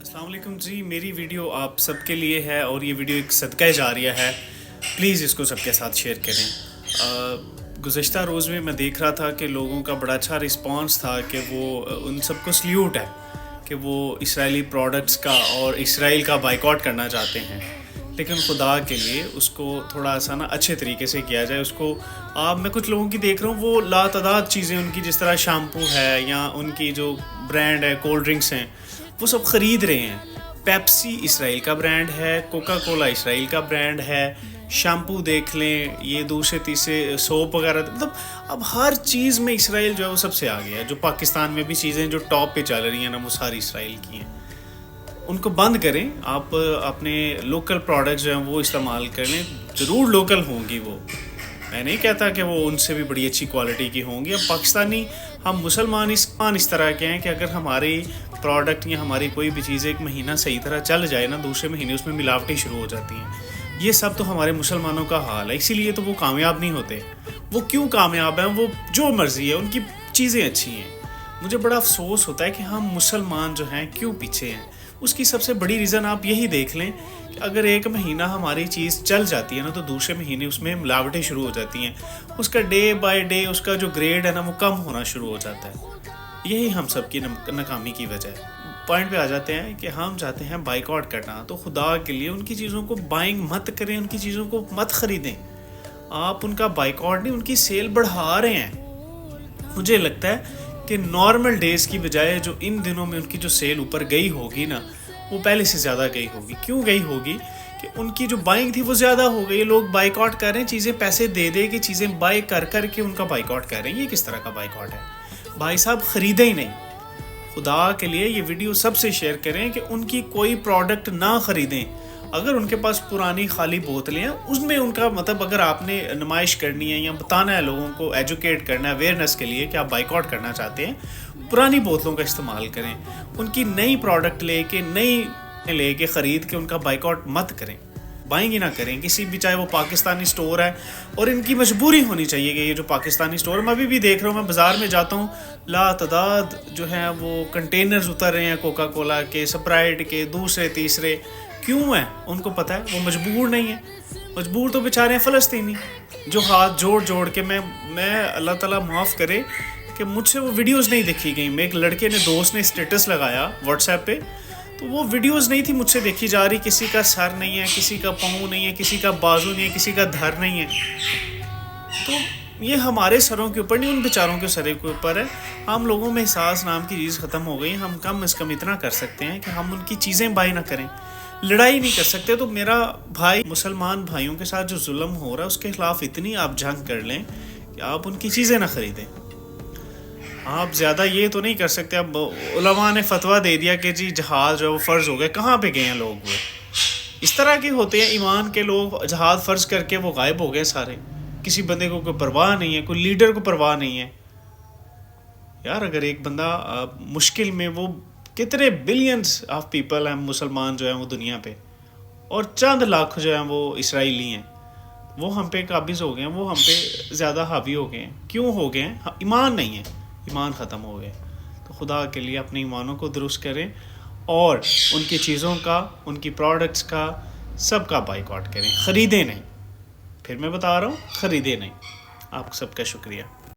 السلام علیکم جی، میری ویڈیو آپ سب کے لیے ہے اور یہ ویڈیو ایک صدقہ جاریہ ہے. پلیز اس کو سب کے ساتھ شیئر کریں. گزشتہ روز میں دیکھ رہا تھا کہ لوگوں کا بڑا اچھا رسپانس تھا کہ وہ ان سب کو سلیوٹ ہے کہ وہ اسرائیلی پروڈکٹس کا اور اسرائیل کا بائیکاٹ کرنا چاہتے ہیں. لیکن خدا کے لیے اس کو تھوڑا سا اچھے طریقے سے کیا جائے. اس کو میں کچھ لوگوں کی دیکھ رہا ہوں، وہ لاتعداد چیزیں ان کی جس طرح شیمپو ہے یا ان کی جو برانڈ ہے، کولڈ ڈرنکس ہیں، وہ سب خرید رہے ہیں. پیپسی اسرائیل کا برانڈ ہے، کوکا کولا اسرائیل کا برانڈ ہے، شیمپو دیکھ لیں، یہ دوسرے تیسرے سوپ وغیرہ، مطلب اب ہر چیز میں اسرائیل جو ہے وہ سب سے آگے ہے. جو پاکستان میں بھی چیزیں جو ٹاپ پہ چل رہی ہیں نا، وہ ساری اسرائیل کی ہیں. ان کو بند کریں. آپ اپنے لوکل پروڈکٹس جو ہیں وہ استعمال کر لیں. ضرور لوکل ہوں گی، وہ میں نہیں کہتا کہ وہ ان سے بھی بڑی اچھی کوالٹی کی ہوں گی. اب پاکستانی ہم مسلمان اس طرح کے ہیں کہ اگر ہماری پروڈکٹ یا ہماری کوئی بھی چیز ایک مہینہ صحیح طرح چل جائے نا، دوسرے مہینے اس میں ملاوٹیں شروع ہو جاتی ہیں. یہ سب تو ہمارے مسلمانوں کا حال ہے. اسی لیے تو وہ کامیاب نہیں ہوتے. وہ کیوں کامیاب ہیں؟ وہ جو مرضی ہے، ان کی چیزیں اچھی ہیں. مجھے بڑا افسوس ہوتا ہے کہ ہم مسلمان جو ہیں کیوں پیچھے ہیں. اس کی سب سے بڑی ریزن آپ یہی دیکھ لیں کہ اگر ایک مہینہ ہماری چیز چل جاتی ہے نا، تو دوسرے مہینے اس میں ملاوٹیں شروع ہو جاتی ہیں. اس کا ڈے بائی ڈے اس کا جو گریڈ ہے نا، وہ کم ہونا شروع ہو جاتا ہے. یہی ہم سب کی ناکامی کی وجہ ہے. پوائنٹ پہ آ جاتے ہیں کہ ہم چاہتے ہیں بائیکاٹ کرنا، تو خدا کے لیے ان کی چیزوں کو بائنگ مت کریں، ان کی چیزوں کو مت خریدیں. آپ ان کا بائیکاٹ نہیں، ان کی سیل بڑھا رہے ہیں. مجھے لگتا ہے کہ نارمل ڈیز کی بجائے جو ان دنوں میں ان کی جو سیل اوپر گئی ہوگی نا، وہ پہلے سے زیادہ گئی ہوگی. کیوں گئی ہوگی؟ کہ ان کی جو بائنگ تھی وہ زیادہ ہو گئی. لوگ بائیکاٹ کر رہے ہیں، چیزیں پیسے دے دے کے چیزیں بائی کر کے ان کا بائیکاٹ کر رہے ہیں. یہ کس طرح کا بائیکاٹ ہے؟ بھائی صاحب خریدیں ہی نہیں. خدا کے لیے یہ ویڈیو سب سے شیئر کریں کہ ان کی کوئی پروڈکٹ نہ خریدیں. اگر ان کے پاس پرانی خالی بوتلیں ہیں، اس میں ان کا مطلب اگر آپ نے نمائش کرنی ہے یا بتانا ہے لوگوں کو، ایجوکیٹ کرنا ہے اویئرنیس کے لیے کہ آپ بائیکاٹ کرنا چاہتے ہیں، پرانی بوتلوں کا استعمال کریں. ان کی نئی پروڈکٹ لے کے خرید کے ان کا بائیکاٹ مت کریں. بائنگ ہی نہ کریں کسی بھی، چاہے وہ پاکستانی سٹور ہے. اور ان کی مجبوری ہونی چاہیے کہ یہ جو پاکستانی سٹور، میں ابھی بھی دیکھ رہا ہوں، میں بازار میں جاتا ہوں، لاتعداد جو ہیں وہ کنٹینرز اتر رہے ہیں کوکا کولا کے، سپرائٹ کے، دوسرے تیسرے. کیوں ہیں؟ ان کو پتہ ہے وہ مجبور نہیں ہیں. مجبور تو بیچارے ہیں فلسطینی، جو ہاتھ جوڑ کے میں اللہ تعالیٰ معاف کرے کہ مجھ سے وہ ویڈیوز نہیں دیکھی گئیں. میں ایک لڑکے نے، دوست نے اسٹیٹس لگایا واٹس ایپ پہ، تو وہ ویڈیوز نہیں تھی مجھ سے دیکھی جا رہی. کسی کا سر نہیں ہے، کسی کا پاؤں نہیں ہے، کسی کا بازو نہیں ہے، کسی کا دھر نہیں ہے. تو یہ ہمارے سروں کے اوپر نہیں، ان بیچاروں کے سروں کے اوپر ہے. ہم لوگوں میں احساس نام کی چیز ختم ہو گئی. ہم کم از کم اتنا کر سکتے ہیں کہ ہم ان کی چیزیں بائی نہ کریں. لڑائی نہیں کر سکتے تو میرا بھائی، مسلمان بھائیوں کے ساتھ جو ظلم ہو رہا ہے اس کے خلاف اتنی آپ جنگ کر لیں کہ آپ ان کی چیزیں نہ خریدیں. آپ زیادہ یہ تو نہیں کر سکتے. اب علماء نے فتویٰ دے دیا کہ جی جہاد جو ہے وہ فرض ہو گیا. کہاں پہ گئے ہیں لوگ؟ وہ اس طرح کے ہوتے ہیں ایمان کے لوگ، جہاد فرض کر کے وہ غائب ہو گئے سارے. کسی بندے کو کوئی پرواہ نہیں ہے، کوئی لیڈر کو پرواہ نہیں ہے. یار اگر ایک بندہ مشکل میں، وہ کتنے بلینز آف پیپل ہیں مسلمان جو ہیں وہ دنیا پہ، اور چند لاکھ جو ہیں وہ اسرائیلی ہیں، وہ ہم پہ قابض ہو گئے ہیں، وہ ہم پہ زیادہ حاوی ہو گئے ہیں. کیوں ہو گئے ہیں؟ ایمان نہیں ہے، ایمان ختم ہو گئے. تو خدا کے لیے اپنے ایمانوں کو درست کریں اور ان کی چیزوں کا، ان کی پروڈکٹس کا، سب کا بائیکاٹ کریں. خریدیں نہیں. پھر میں بتا رہا ہوں، خریدیں نہیں. آپ سب کا شکریہ.